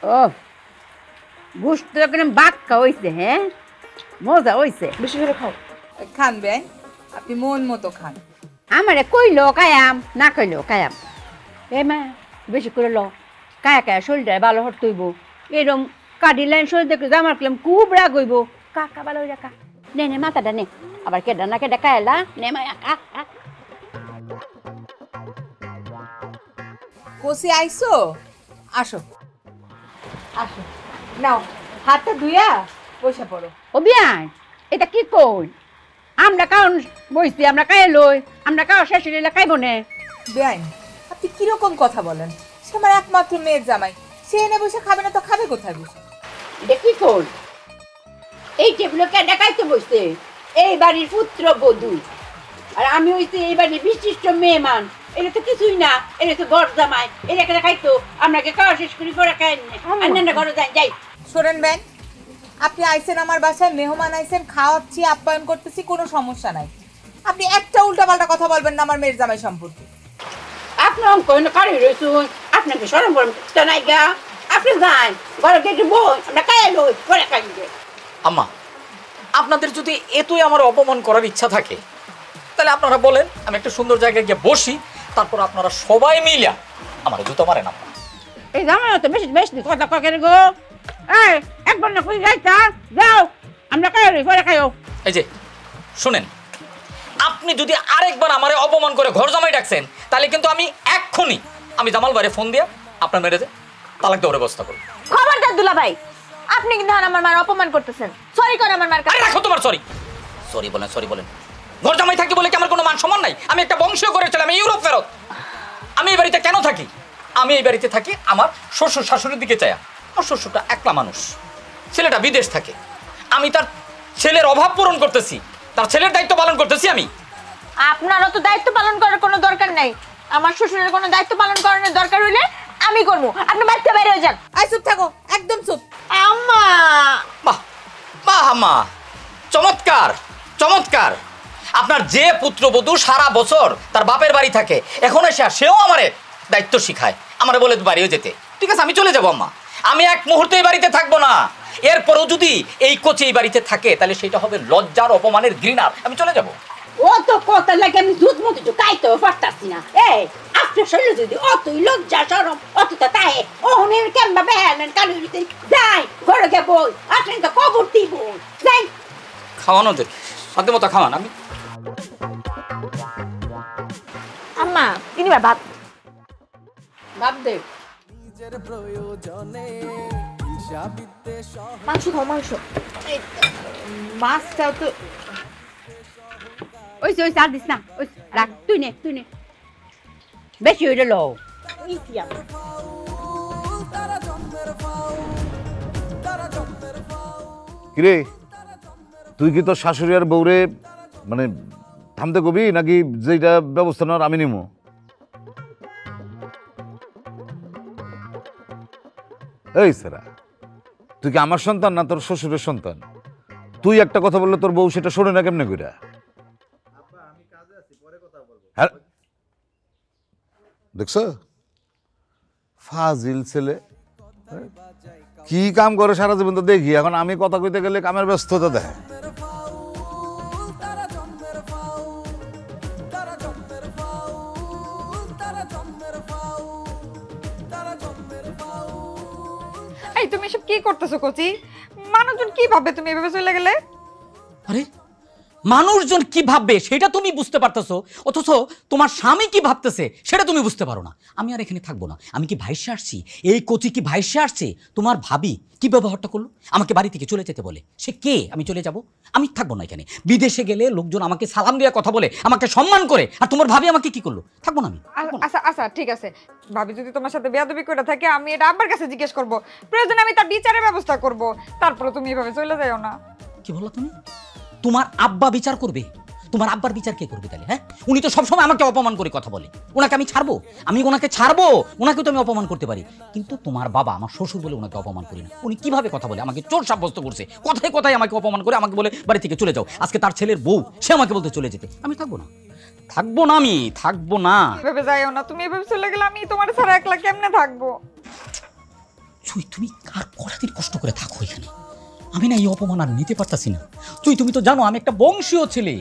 ও গোস্ত করে বাক্কা হইছে, হ্যাঁ মজা হইছে। বেশি করে খাও। খান বেন, আপনি মন মতো খান। আমারে কইলো কায়াম, না কইলো কায়াম। এ মা বেশি করে ল, কায়া কায়া শরীরটা ভালো হতে হইব। এরম কাটিলেন শরীর দেখলে জামার কলাম খুব রাগ হইব। কাকা ভালো হইরা কা, নে নে মাথাটা নে, আবার কেডা না কেডা কায়লা নে মায়া কা। কষি আইসো, আসো আসো, নাও হাতটা ধুইয়া বসে পড়ো। ও বিয়ান এটা কি কই? আমরা কারণ বইছি, আমরা কায়ে লই, আমরা কাও শেষ হইলে খাইব নে। বেআইন, আপনি কিরকম কথা বলেন? সে আমার একমাত্র মেয়ের জামাই, সে এনে বসে খাবে না তো খাবে কোথায় বসে? এটা কি কই? এই টেবিলে কেডা খাইতে বসছে? এই বাড়ির পুত্র বধূ, আর আমি হইছি এই বাড়ির বিশিষ্ট মেহমান। এটা তো কিছুই না, এটা তো ঘর জামাই। এটা কেন খাইতো? আপনাকে খাওয়া শেষ করি করে খাই না, ঘরে যাই যাই। শোনেন বেন, আপনি আইছেন আমার বাসায়, মেহমান আইছেন, খাওয়াচ্ছি, আপ্যায়ন করতেছি, কোনো সমস্যা নাই। আপনি একটা উল্টাপাল্টা কথা বলবেন না আমার মেয়ের জামাই সম্পর্কে। আপনি অঙ্ক কারি রয়েছুন, আপনাকে সরম করুন নাই গা। আপনি যান ঘরে গেটে বই, আমরা খাই লই করে খাই। আম্মা, আপনাদের যদি এতই আমার অপমান করার ইচ্ছা থাকে তাহলে আপনারা বলেন, আমি একটা সুন্দর জায়গায় গিয়ে বসি, তারপর আপনারা সবাই মিলিয়া আমার জুতো মারেন। আম্মা এই জামাই তো বেশি বেশি কথা ককেন গো। এই একবার না কই যাইতা যাও, আমরা খাই লই করে খাইও। এই যে শুনেন, আপনি যদি আরেকবার আমারে অপমান করে ঘর জামাই ডাকছেন তাহলে কিন্তু আমি এক্ষুনি আমি জামাল ভাইরে ফোন দিয়া আপনার মেরেছে তালাক দেওয়ার ব্যবস্থা করব। খবরদার দুলা ভাই, আপনি কিন্তু আমার মার অপমান করতেছেন। সরি কর আমার মার কাছে। আরে রাখো তোমার সরি। সরি বলেন, সরি বলেন। ঘর জামাই থাকি বলে কি আমার কোনো মান সম্মান নাই? আমি একটা বংশীয় করে চলে, আমি ইউরোপ ফেরত। আমি এই বাড়িতে কেন থাকি? আমি এই বাড়িতে থাকি আমার শ্বশুর শাশুড়ির দিকে চায়া। আমার শ্বশুরটা একলা মানুষ, ছেলেটা বিদেশ থাকে। আমি তার ছেলের অভাব পূরণ করতেছি, তার ছেলের দায়িত্ব পালন করতেছি আমি। আপনারও তো দায়িত্ব পালন করার কোনো দরকার নাই। আমার শ্বশুরের কোনো দায়িত্ব পালন করার দরকার হইলে আমি করবো। আপনি বাড়িতে বাইরে হয়ে যান। আই চুপ থাকো, একদম চুপ। আম্মা, বাহ বাহ আম্মা, চমৎকার চমৎকার। আপনার যে পুত্রবধূ সারা বছর তার বাপের বাড়ি থাকে, এখন এসে সেও আমারে দায়িত্ব শিখায়, আমারে বলে বাড়িও যেতে। ঠিক আছে, আমি চলে যাবো আম্মা, আমি এক মুহূর্তে এই বাড়িতে থাকবো না। এরপরও যদি এই কোচে এই বাড়িতে থাকে তাহলে সেটা হবে লজ্জার, অপমানের, ঘৃণার। আমি চলে যাবো। ও তো কথা লাগে আমি দুধ মতো তো খাইতে পারতাছি না। এই আপনার শরীরে যদি অতই লজ্জা সরম অতটা তাই ওহনের কেমবা বেহালেন কালুরিতে যাই ঘরে গে বই আসেন তো খবর দিব যাই। খাওয়ানো দেখ সাধ্য মতো খাওয়ান। আমি আম্মা তিনবার ভাত। ভাব দে মাংস খাও, মাংস। মাছটাও তো ওই আর দিস না, ওই রাখ, তুই নে তুই নে, বেশি হইলে লো। কিরে, তুই কি তোর শাশুড়ি আর বউরে মানে থামতে কবি, নাকি যেটা ব্যবস্থা নেওয়ার আমি নিমো? এই সেরা, তুই কি আমার সন্তান না তোর শ্বশুরের সন্তান? তুই একটা কথা বললে তোর বউ সেটা শোনে না কেমনে কইরা? হ্যাঁ দেখছ, ফাজিল ছেলে কি কাম করে সারা জীবন তো দেখি। এখন আমি কথা কইতে গেলে কামের ব্যস্ততা দেয়। এই তুমি এসব কি করতেছো কচি? মানুষজন কি ভাববে তুমি এভাবে চলে গেলে? আরে মানুষজন কি ভাববে সেটা তুমি বুঝতে পারতেছো, অথচ তোমার স্বামী কি ভাবতেছে সেটা তুমি বুঝতে পারো না। আমি আর এখানে থাকবো না। আমি কি ভাইসে আসছি? এই কচি কি ভাইসে আসছে? তোমার ভাবি কি ব্যবহারটা করলো? আমাকে বাড়ি থেকে চলে যেতে বলে। সে কে? আমি চলে যাব? আমি থাকবো না এখানে। বিদেশে গেলে লোকজন আমাকে সালাম দিয়ে কথা বলে, আমাকে সম্মান করে, আর তোমার ভাবি আমাকে কি করলো? থাকবো না আমি। আচ্ছা আচ্ছা ঠিক আছে, ভাবি যদি তোমার সাথে বেয়াদবি করে থাকে আমি এটা আব্বার কাছে জিজ্ঞেস করব, প্রয়োজনে আমি তার বিচারের ব্যবস্থা করব। তারপরে তুমি এভাবে চলে যাও না। কি বললা তুমি? তোমার আব্বা বিচার করবে? তোমার আব্বার বিচার কে করবে তাহলে? হ্যাঁ, উনি তো সবসময় আমাকে অপমান করে কথা বলে। ওনাকে আমি ছাড়বো? আমি ওনাকে ছাড়বো? ওনাকে তো আমি অপমান করতে পারি, কিন্তু তোমার বাবা আমার শ্বশুর বলে ওনাকে অপমান করি না। উনি কিভাবে কথা বলে? আমাকে চোর সাব্যস্ত করছে, কথায় কথায় আমাকে অপমান করে, আমাকে বলে বাড়ি থেকে চলে যাও। আজকে তার ছেলের বউ, সে আমাকে বলতে চলে যেতে। আমি থাকবো না, থাকবো না, আমি থাকবো না। এভাবে যাইও না, তুমি এভাবে চলে গেলে আমি তোমার ছাড়া একলা কেমনে থাকবো? তুমি আর কটা দিন কষ্ট করে থাকো এখানে। আমি না এই অপমান আর নিতে পারতাছি না। তুমি তো জানো আমি একটা বংশীয় ছেলে,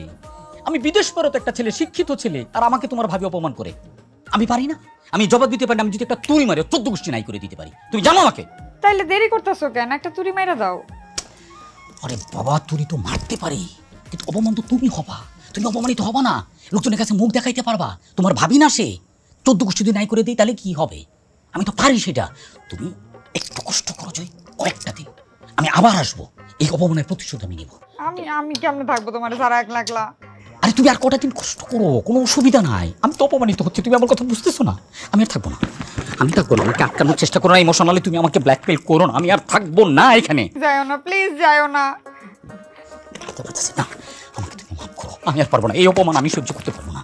আমি বিদেশ ফেরত একটা ছেলে, শিক্ষিত ছেলে, আর আমাকে তোমার ভাবি অপমান করে। আমি পারি না? আমি জবাব দিতে পারি না? আমি যদি একটা তুড়ি মারি 14 গোষ্ঠী নাই করে দিতে পারি। তুমি জানো আমাকে। তাইলে দেরি করতেছো কেন? একটা তুড়ি মাইরা দাও। আরে বাবা, তুড়ি তো মারতে পারি, কিন্তু অপমান তো তুমি হবা। তুমি অপমানিত হবা না, লোকজনের কাছে মুখ দেখাইতে পারবা। তোমার ভাবি না সে 14 গোষ্ঠী যদি নাই করে দিই তাহলে কি হবে? আমি তো পারি সেটা। তুমি একটু কষ্ট করো জয়, কয়েকটা দিন, আমি আবার আসবো, এই অপমানের প্রতিশোধ আমি নেব। আমি কেমনে থাকবো তোমার সারা একলা একলা? আরে তুমি আর কটা দিন কষ্ট করো, কোনো অসুবিধা নাই। আমি তো অপমানিত হচ্ছে, তুমি আমার কথা বুঝতেছো না? আমি আর থাকবো না, আমি থাকবো না। আমাকে আটকানোর চেষ্টা করো না, ইমোশনালি তুমি আমাকে ব্ল্যাকমেল করো না। আমি আর থাকবো না এখানে। যাইও না প্লিজ, যাইও না। না, আমাকে তুমি মাফ করো, আমি আর পারবো না, এই অপমান আমি সহ্য করতে পারবো না।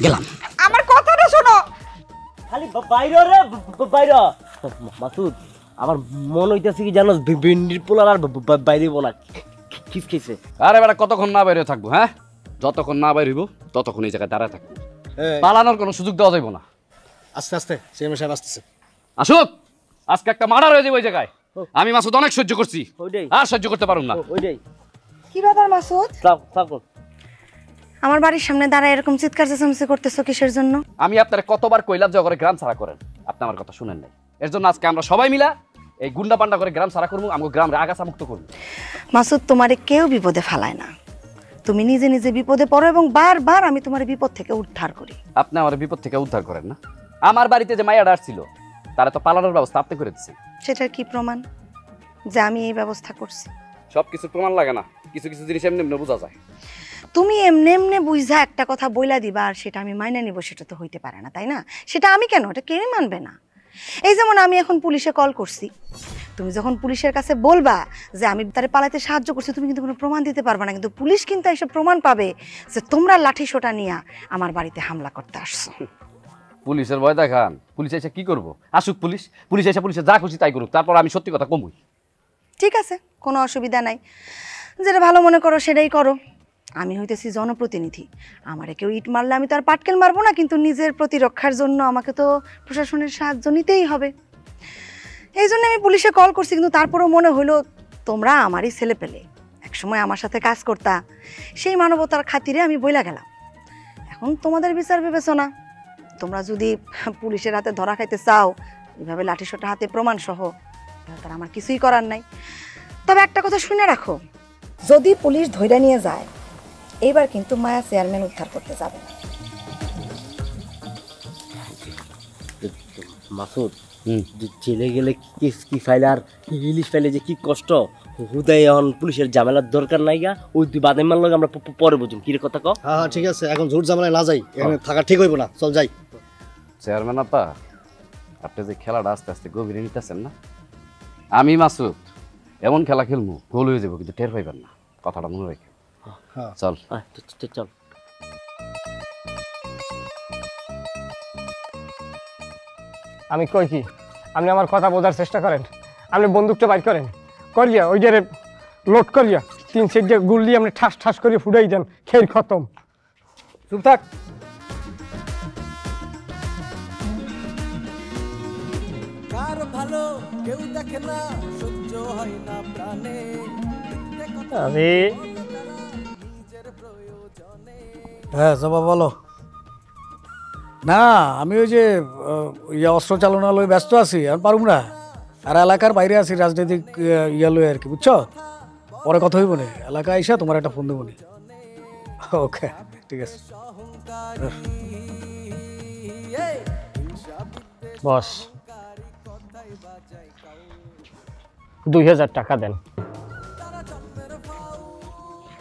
গেলাম। আমার কথাটা শোনো। খালি বাইরে রে বাইরে। মাসুদ, আমার মন হইতেছে কি জানো, ভেন্ডির পোলার আর বাইরে না কিস খেয়েছে। আরে বেটা, কতক্ষণ না বাইরে থাকবো? হ্যাঁ, যতক্ষণ না বাইরে হইব ততক্ষণ এই জায়গায় দাঁড়ায় থাকবো। পালানোর কোনো সুযোগ দেওয়া যাইব না। আস্তে আস্তে চেয়ারম্যান সাহেব আসতেছে। আসুক, আজকে একটা মার্ডার হয়ে যাবে ওই জায়গায়। আমি মাসুদ অনেক সহ্য করছি, আর সহ্য করতে পারুম না। ওইটাই। কি ব্যাপার মাসুদ? আমার বাড়ির সামনে দাঁড়ায় এরকম চিৎকার চেঁচামেচি করতেছো কিসের জন্য? আমি আপনার কতবার কইলাম যে করে গ্রাম ছাড়া করেন, আপনি আমার কথা শুনেন নাই। এর জন্য আজকে আমরা সবাই মিলা এই গুন্ডা পান্ডা করে গ্রাম ছাড়া করবো, আমাকে গ্রাম আগাছা মুক্ত করবো। মাসুদ, তোমারে কেউ বিপদে ফেলায় না, তুমি নিজে নিজে বিপদে পড়ো এবং বারবার আমি তোমার বিপদ থেকে উদ্ধার করি। আপনি আমার বিপদ থেকে উদ্ধার করেন না। আমার বাড়িতে যে মাইয়াটা আসছিল তারা তো পালানোর ব্যবস্থা আপনি করে দিচ্ছেন। সেটার কি প্রমাণ যে আমি এই ব্যবস্থা করছি? সবকিছু প্রমাণ লাগে না, কিছু কিছু জিনিস এমনি এমনি বোঝা যায়। তুমি এমনি এমনি বুঝা একটা কথা বইলা দিবা আর সেটা আমি মাইনা নিব, সেটা তো হইতে পারে না, তাই না? সেটা আমি কেন, এটা কেউই মানবে না। এই যেমন আমি এখন পুলিশে কল করছি, তুমি যখন পুলিশের কাছে বলবা যে আমি তারে পালাতে সাহায্য করছি, তুমি কিন্তু কোনো প্রমাণ দিতে পারবে না, কিন্তু পুলিশ কিন্তু এসব প্রমাণ পাবে যে তোমরা লাঠি সোটা নিয়ে আমার বাড়িতে হামলা করতে আসছো। পুলিশের ভয় দেখান? পুলিশ এসে কি করবো? আসুক পুলিশ, পুলিশ এসে পুলিশে যা খুশি তাই করুক, তারপর আমি সত্যি কথা কমুই। ঠিক আছে, কোনো অসুবিধা নাই, যেটা ভালো মনে করো সেটাই করো। আমি হইতেছি জনপ্রতিনিধি, আমারে কেউ ইট মারলে আমি তো আর পাটকেল মারবো না, কিন্তু নিজের প্রতিরক্ষার জন্য আমাকে তো প্রশাসনের সাহায্য নিতেই হবে। এই জন্য আমি পুলিশে কল করছি, কিন্তু তারপরেও মনে হলো তোমরা আমারই ছেলে পেলে, একসময় আমার সাথে কাজ করতা, সেই মানবতার খাতিরে আমি বইলা গেলাম। এখন তোমাদের বিচার বিবেচনা, তোমরা যদি পুলিশের হাতে ধরা খাইতে চাও এভাবে লাঠিসোঁটা হাতে প্রমাণ সহ, তার আমার কিছুই করার নাই। তবে একটা কথা শুনে রাখো, যদি পুলিশ ধইরা নিয়ে যায় এইবার কিন্তু মায়া চেয়ারম্যান উদ্ধার করতে যাবে না। মাসুদ, জেলে গেলে কি ফাইলে আর ইলিশ ফাইলে যে কি কষ্ট, হুদাই এখন পুলিশের ঝামেলার দরকার নাই গা। ওই দুই বাদে মারল আমরা পরে বুঝুন কি কথা কও। হ্যাঁ ঠিক আছে, এখন ঝুট ঝামেলায় না যাই, এখানে থাকা ঠিক হইব না, চল যাই। চেয়ারম্যান আপা, আপনি যে খেলাটা আস্তে আস্তে গভীরে নিতেছেন না, আমি মাসুদ এমন খেলা খেলবো গোল হয়ে যাবো, কিন্তু টের পাইবেন না, কথাটা মনে রেখে। চল চল। আমি কই কি, আপনি আমার কথা বোঝার চেষ্টা করেন। আপনি বন্দুকটা বাইর করেন, করিয়া ওই যে লোড করিয়া 3 সেট যে গুল্লি আপনি ঠাস ঠাস করে ফুটাই দেন, খের খতম। চুপ থাক। কার ভালো কেউ দেখে না, সহ্য হয় না প্রাণে। আমি হ্যাঁ জবা বলো। না আমি ওই যে অস্ত্র চালনালয় ব্যস্ত আছি, আর পারুম না, আর এলাকার বাইরে আছি রাজনৈতিক ইয়ালয় আর কি, বুঝছো? পরে কথা হইব না, এলাকা আইসা তোমার একটা ফোন দেবো নি। ওকে ঠিক আছে। বস 2000 টাকা দেন।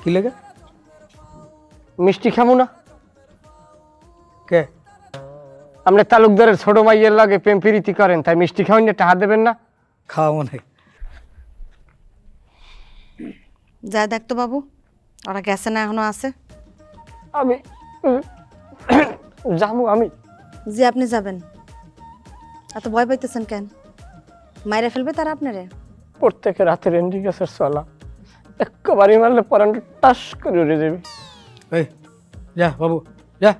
কি লেগে? মিষ্টি খামু না? কে? আপনি তালুকদারের ছোট মাইয়ের লাগে প্রেম প্রীতি করেন, তাই মিষ্টি খাওয়ান না, টাকা দেবেন না? খাওয়া মনে যায় দেখতো বাবু, ওরা গেছে না এখনো আছে? আমি যাবো। আমি জি আপনি যাবেন, এত ভয় পাইতেছেন কেন? মাইরে ফেলবে তারা আপনারে? প্রত্যেকের রাতের এন্ডি গাছের চলা একবারে মারলে পরানটা টাস করে উড়ে যাবে। এই যা বাবু যা।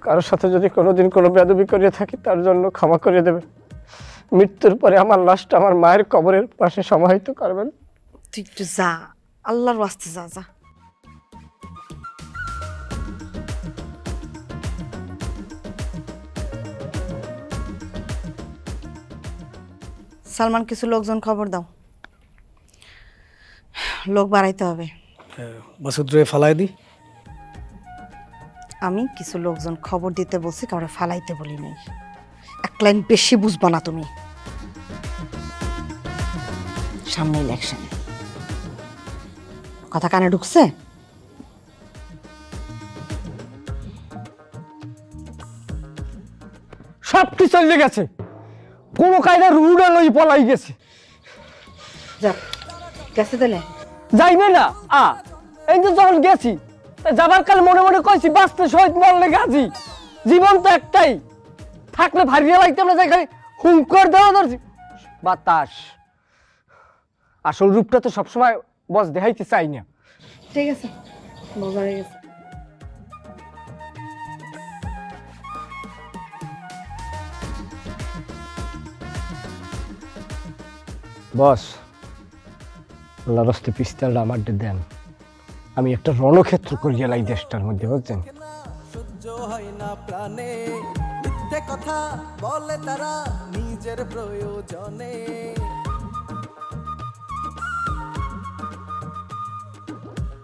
কারোর সাথে যদি কোনোদিন কোনো বেয়াদবি করিয়ে থাকি তার জন্য ক্ষমা করে দেবেন। মৃত্যুর পরে আমার লাশটা আমার মায়ের কবরের পাশে সমাহিত করবেন। তুই একটু যা, আল্লাহর ওয়াস্তে যা যা। সালমান, কিছু লোকজন খবর দাও, লোক বাড়াইতে হবে। মাসুদ রে ফালাই দি। আমি কিছু লোকজন খবর দিতে বলছি, কাউরে ফালাইতে বলি নাই। এক লাইন বেশি বুঝবা না তুমি। সামনে ইলেকশন, কথা কানে ঢুকছে? সব কি চলে গেছে, কোনো কায়দা রুড়া লই পলাই গেছে। যাক গেছে তাহলে যাইবে না। এই যে যখন গেছি যাবার কাল মনে মনে কইছি বাঁচতে শহীদ মরলে গাজী, জীবন তো একটাই, থাকলে ভারিয়া লাগতাম না, যেখানে হুঙ্কার দেওয়া ধরছি বাতাস। আসল রূপটা তো সবসময় বস দেখাইতে চাই না। ঠিক আছে, মজা হয়ে গেছে। বস, আল্লাহর রাস্তে পিস্তলটা আমার দেন, আমি একটা রণক্ষেত্র করিয়া লাই দেশটার মধ্যে, বুঝছেন? সহ্য হয় না প্রাণে মিথ্যে কথা বলে তারা নিজের প্রয়োজনে।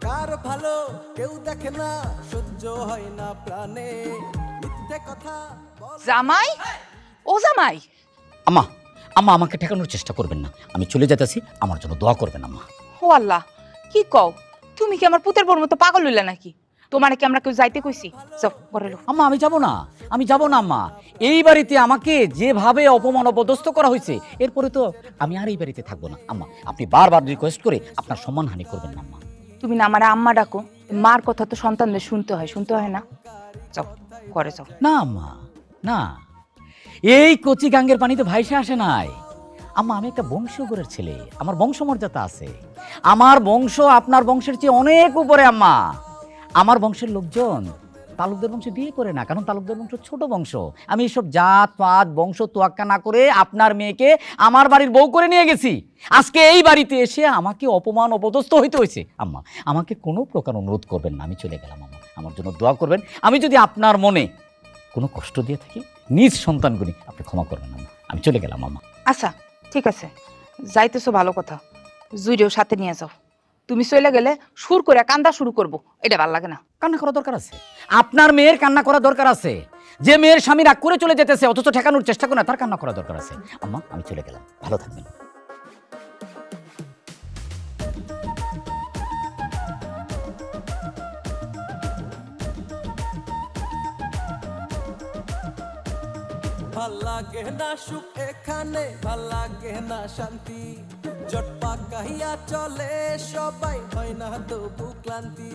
কার ভালো কেউ দেখে না, সহ্য হয় না প্রাণে মিথ্যে কথা। জামাই, ও জামাই। আম্মা, আম্মা আমাকে ঠেকানোর চেষ্টা করবেন না, আমি চলে যেতেছি, আমার জন্য দোয়া করবেন আম্মা। ও আল্লাহ, কি কও তুমি? কি আমার পুতের বোর মতো পাগল হইলা নাকি? তোমার কি আমরা কেউ যাইতে কইছি? যাও ঘরে লো। আম্মা আমি যাব না, আমি যাব না আম্মা। এই বাড়িতে আমাকে যেভাবে অপমান অপদস্থ করা হয়েছে, এরপরে তো আমি আর এই বাড়িতে থাকবো না আম্মা। আপনি বারবার রিকোয়েস্ট করে আপনার সম্মানহানি করবেন না আম্মা। তুমি না আমার আম্মা ডাকো, মার কথা তো সন্তানদের শুনতে হয় না? যাও ঘরে যাও। না আম্মা, না, এই কচি গাঙ্গের পানিতে ভাইসে আসে নাই আম্মা। আমি একটা বংশীয়গরের ছেলে, আমার বংশমর্যাদা আছে। আমার বংশ আপনার বংশের চেয়ে অনেক উপরে আম্মা। আমার বংশের লোকজন তালুকদার বংশে বিয়ে করে না, কারণ তালুকদার বংশ ছোট বংশ। আমি এসব জাত পাত বংশ তোয়াক্কা না করে আপনার মেয়েকে আমার বাড়ির বউ করে নিয়ে গেছি। আজকে এই বাড়িতে এসে আমাকে অপমান অপদস্থ হইতে হয়েছে আম্মা। আমাকে কোনো প্রকার অনুরোধ করবেন না, আমি চলে গেলাম আম্মা। আমার জন্য দোয়া করবেন। আমি যদি আপনার মনে কোনো কষ্ট দিয়ে থাকি, নিজ সন্তানগুলি আপনি ক্ষমা করবেন আম্মা। আমি চলে গেলাম আম্মা। আচ্ছা ঠিক আছে, যাইতেছো ভালো কথা, জুইরেও সাথে নিয়ে যাও। তুমি চলে গেলে সুর করে কান্দা শুরু করব, এটা ভালো লাগে না। কান্না করা দরকার আছে, আপনার মেয়ের কান্না করা দরকার আছে। যে মেয়ের স্বামী রাগ করে চলে যেতেছে অথচ ঠেকানোর চেষ্টা করে না, তার কান্না করা দরকার আছে আম্মা। আমি চলে গেলাম, ভালো থাকবেন। ভাল লাগে না সুখ এখানে, ভাল লাগে না শান্তি, জটপা কাহিয়া চলে সবাই, হয় না তবু ক্লান্তি।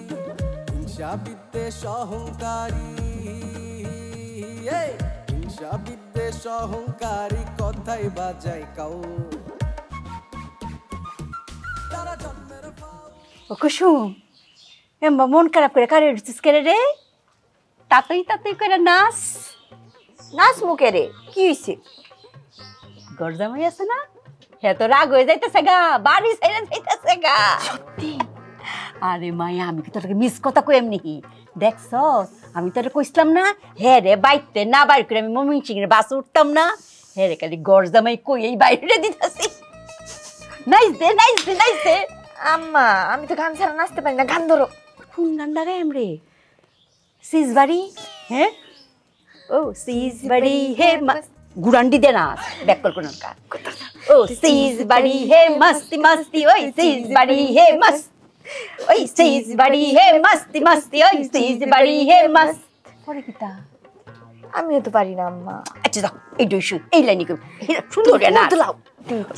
হিংসা বিদ্বেষ অহংকারী, হিংসা বিদ্বেষ অহংকারী কথাই বাজায় কাউ। তারা জন্মের ও কুসুম, এম্বা মন খারাপ করে কারে উঠছিস কেড়ে রে? তাতই তাতই করে নাচ নাচ মুখে রে, কি হয়েছে? গরজামাই আছে না, হ্যাঁ তো রাগ হয়ে যাইতেছে গা, বাড়ি ছেড়ে যাইতেছে গা। সত্যি? আরে মায়া, আমি কি তোকে মিস কথা কই এমনি কি দেখছ? আমি তোরে কইছিলাম না, হ্যাঁ রে বাইতে না বাইর করে আমি মমিন সিং এর বাসে উঠতাম না। হ্যাঁ রে খালি গরজামাই কই এই বাইরে দিতেছি। নাইস দে নাইস দে নাইস দে। আম্মা আমি তো গান ছাড়া নাচতে পারি না, গান ধরো। কোন গান লাগাই আমরে? সিজবাড়ি, হ্যাঁ ও সিজবাড়ি হে গুরান্ডি দে না ব্যাকল কোন কাজ। ও সিজবাড়ি হে মস্তি মস্তি, ওই সিজবাড়ি হে মস্ত, ওই সিজবাড়ি হে মস্তি মস্তি, ওই সিজবাড়ি হে মস্ত। পরে কিতা আমিও তো পারি না আম্মা। আচ্ছা যাও এই দুইশো এই লাইনি কই সুন্দর গান লাও।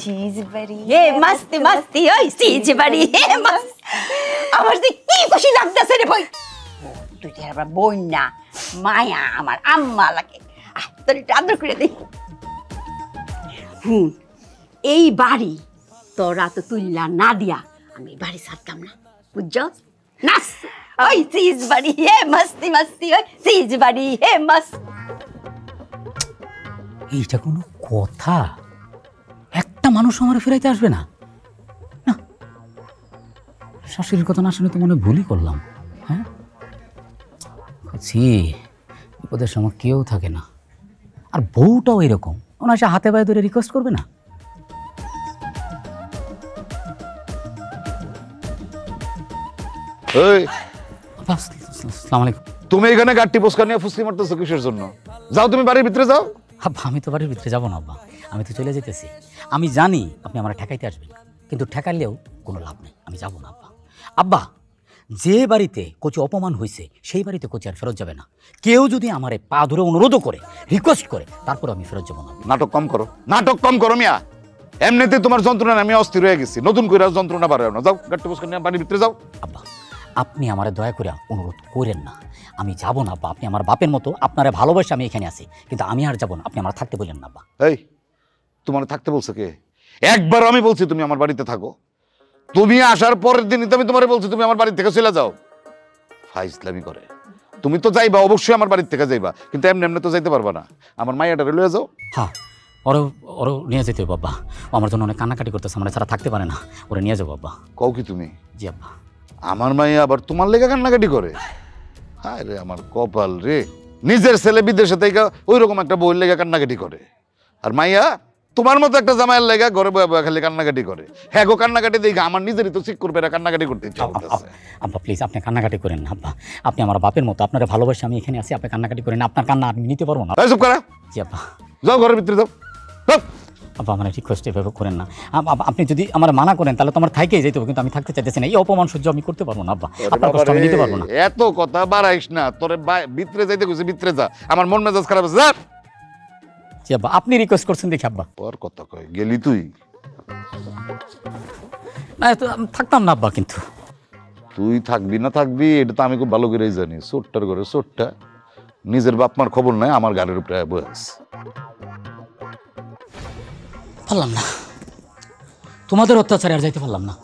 সিজবাড়ি হে মস্তি মস্তি, ওই সিজবাড়ি হে মস্ত। আমার যে কি খুশি লাগতেছে রে ভাই। তুই তো আবার বোন না, মায়া আমার আম্মা লাগে। তোর একটু আদর করে দিই। এই বাড়ি তোরা তো তুললা না দিয়া আমি বাড়ি ছাড়তাম না, বুঝছ? নাচ ওই চিজ বাড়ি হে মস্তি মস্তি ওই চিজ বাড়ি হে মস্ত। এইটা কোনো কথা? একটা মানুষ আমার ফেরাইতে আসবে না? না, শাশুড়ির কথা না শুনে তো মনে ভুলই করলাম। হ্যাঁ, বিপদের সময় কেউ থাকে না, আর বউটাও এরকম, ওনার সে হাতে পায়ে ধরে রিকোয়েস্ট করবে না। আসসালামু আলাইকুম। তুমি এখানে গাড়ি পোস্কা নিয়ে ফুসকি মারতেছো কিসের জন্য? যাও তুমি বাড়ির ভিতরে যাও। আব্বা আমি তো বাড়ির ভিতরে যাবো না আব্বা, আমি তো চলে যেতেছি। আমি জানি আপনি আমার ঠেকাইতে আসবেন, কিন্তু ঠেকাইলেও কোনো লাভ নেই, আমি যাবো না আব্বা। আব্বা, যে বাড়িতে কচি অপমান হয়েছে সেই বাড়িতে কচি আর ফেরত যাবে না। কেউ যদি আমারে পা ধরে অনুরোধও করে, রিকোয়েস্ট করে, তারপর আমি ফেরত যাবো না। নাটক কম করো, নাটক কম করো মিয়া। এমনিতে তোমার যন্ত্রণা আমি অস্থির হয়ে গেছি, নতুন করে যন্ত্রণা বাড়াও না। যাও গাড়ি পোস্কা নিয়ে বাড়ির ভিতরে যাও। আব্বা আপনি আমারে দয়া করে অনুরোধ করেন না, আমি যাব না আব্বা। আপনি আমার বাপের মতো, আপনারে ভালোবাসে আমি এখানে আছি, কিন্তু আমি আর যাব না। আপনি আমার থাকতে বললেন না আব্বা। এই তোমার থাকতে বলছো কে? একবার আমি বলছি তুমি আমার বাড়িতে থাকো, তুমি আসার পরের দিনই তো আমি তোমারে বলছি তুমি আমার বাড়ি থেকে চলে যাও। ফাইজলামি করে। তুমি তো যাইবা, অবশ্যই আমার বাড়ি থেকে যাইবা, কিন্তু এমনি এমনি তো যাইতে পারবা না। আমার মাইয়াটা লয়ে যাও। হ্যাঁ, ওরও নিয়ে যেতে হবে বাবা, আমার জন্য অনেক কান্নাকাটি করতেছে, আমরা ছাড়া থাকতে পারে না, ওরা নিয়ে যাবো বাবা। কও কি তুমি? জি আব্বা। আমার মাইয়া আবার তোমার লেগে কান্নাকাটি করে? হায় রে আমার কপাল রে, নিজের ছেলে বিদেশে থেকে ওই রকম একটা বউয়ের লেগে কান্নাকাটি করে, আর মাইয়া তোমার মতো একটা জামাইয়ের লেগে ঘরে বয়ে বয়ে খালি কান্নাকাটি করে। হ্যাঁ গো, কান্নাকাটি দেখে আমার নিজেরই তো ঠিক করবে, কান্নাকাটি করতে ইচ্ছা করতেছে। আব্বা প্লিজ আপনি কান্নাকাটি করেন না আব্বা, আপনি আমার বাপের মতো, আপনারা ভালোবাসে আমি এখানে আছি, আপনি কান্নাকাটি করেন না, আপনার কান্না আমি নিতে পারবো না। চুপ করা। জি আব্বা। যাও ঘরের ভিতরে যাও। আব্বা আমার রিকোয়েস্ট এভাবে করেন না। আপনি যদি আমার মানা করেন তাহলে তো আমার থাইকেই যেতে হবে, কিন্তু আমি থাকতে চাইতেছি না। এই অপমান সহ্য আমি করতে পারবো না আব্বা, আপনার কষ্ট আমি নিতে পারবো না। এত কথা বাড়াইস না, তোরে ভিতরে যাইতে কইছি, ভিতরে যা। আমার মন মেজাজ খারাপ আছে, যা। জি আব্বা, আপনি রিকোয়েস্ট করছেন দেখি আব্বা। ওর কথা কই গেলি তুই? না তো আমি থাকতাম না আব্বা, কিন্তু তুই থাকবি না থাকবি এটা তো আমি খুব ভালো করেই জানি। চোরটার ঘরে চোরটা, নিজের বাপ মার খবর নাই, আমার গাড়ির উপরে বয়স। পারলাম না, তোমাদের অত্যাচারে আর যাইতে পারলাম না।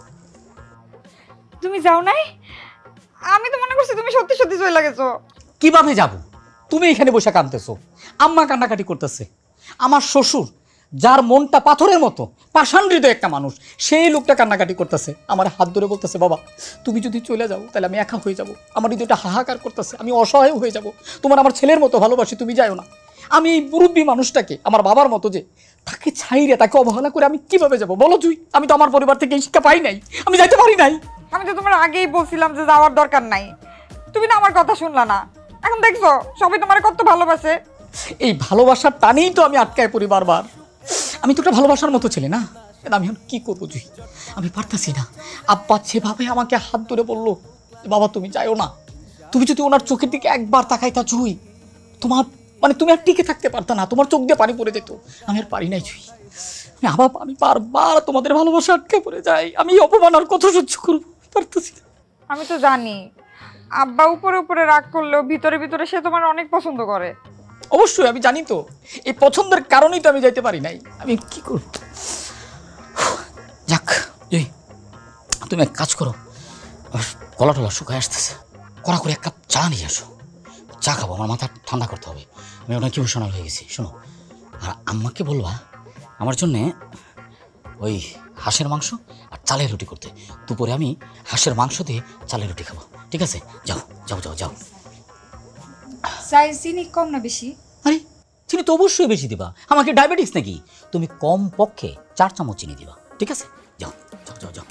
তুমি যাও নাই? আমি তো মনে করছি তুমি সত্যি সত্যি চলে গেছো। কিভাবে যাব? তুমি এখানে বসে কাঁদতেছো, আম্মা কান্নাকাটি করতেছে, আমার শ্বশুর যার মনটা পাথরের মতো, পাষাণ হৃদয় একটা মানুষ, সেই লোকটা কান্নাকাটি করতেছে, আমার হাত ধরে বলতেছে বাবা তুমি যদি চলে যাও তাহলে আমি একা হয়ে যাব, আমার হৃদয়টা হাহাকার করতেছে, আমি অসহায় হয়ে যাব, তোমার আমার ছেলের মতো ভালোবাসি, তুমি যাও না। আমি এই মুরব্বী মানুষটাকে, আমার বাবার মতো যে তাকে ছাইরে তাকে অবহেলা করে আমি কিভাবে যাব বলো তুই? আমি তো আমার পরিবার থেকে এই শিক্ষা পাই নাই, আমি যাইতে পারি নাই। আমি তো তোমার আগেই বলছিলাম যে যাওয়ার দরকার নাই, তুমি না আমার কথা শুনলা না। এখন দেখছো সবাই তোমার কত ভালোবাসে। এই ভালোবাসার টানেই তো আমি আটকায় পড়ি বারবার। আমি তো একটা ভালোবাসার মতো ছেলে না, আমি এখন কি করবো তুই? আমি পারতাছি না। আব্বা সেভাবে আমাকে হাত ধরে বললো বাবা তুমি যাইও না, তুমি যদি ওনার চোখের দিকে একবার তাকাইতা চুই, তোমার মানে তুমি আর টিকে থাকতে পারতা না, তোমার চোখ দিয়ে পানি পড়ে যেত। আমি আর পারি নাই চুই, আমি বারবার তোমাদের ভালোবাসা আটকে পড়ে যাই, আমি অপমান আর কত সহ্য করবো, পারতেছি না। আমি তো জানি আব্বা উপরে উপরে রাগ করলেও ভিতরে ভিতরে সে তোমার অনেক পছন্দ করে। অবশ্যই আমি জানি তো, এই পছন্দের কারণেই তো আমি যাইতে পারি নাই। আমি কি করব? যাক এই তুমি এক কাজ করো, গলা টলা শুকায় আসতেছে, কড়া করে এক কাপ চা নিয়ে আসো, চা খাবো, আমার মাথা ঠান্ডা করতে হবে, আমি অনেক ইমোশনাল হয়ে গেছি। শোনো, আর আম্মাকে বলবা আমার জন্যে ওই হাঁসের মাংস আর চালের রুটি করতে। দুপুরে আমি হাঁসের মাংস দিয়ে চালের রুটি খাবো, ঠিক আছে? যাও যাও যাও যাও। চায়ের চিনি কম না বেশি? আরে চিনি তো অবশ্যই বেশি দিবা, আমাকে ডায়াবেটিস নাকি? তুমি কম পক্ষে 4 চামচ চিনি দিবা, ঠিক আছে? যাও যাও যাও যাও।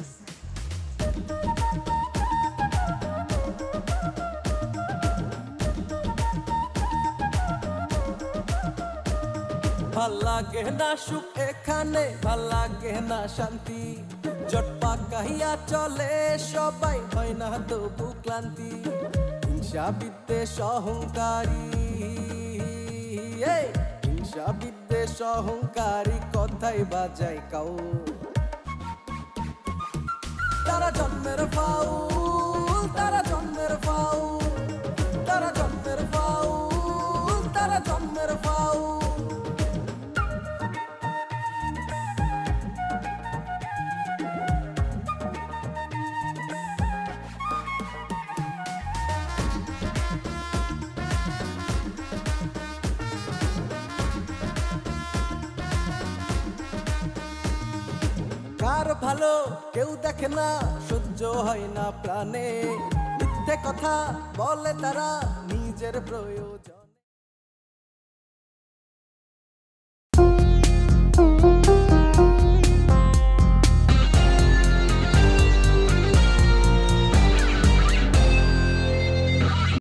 ভাল লাগে না সুখ এখানে, ভাল লাগে না শান্তি, জটপা কাহিয়া চলে সবাই, হয় না তবু ক্লান্তি। হিংসা বিদ্বেষ অহংকারী, হিংসা বিদ্বেষ অহংকারী কথাই বাজাই কাউ, তারা জন্মের ফাউল, তারা জন্মের ফাউল, তারা জন্মের ফাউল, তারা জন্মের ফাউল। কার ভালো কেউ দেখে না, সহ্য হয় না প্রাণে, মিথ্যে কথা বলে তারা নিজের প্রয়োজন।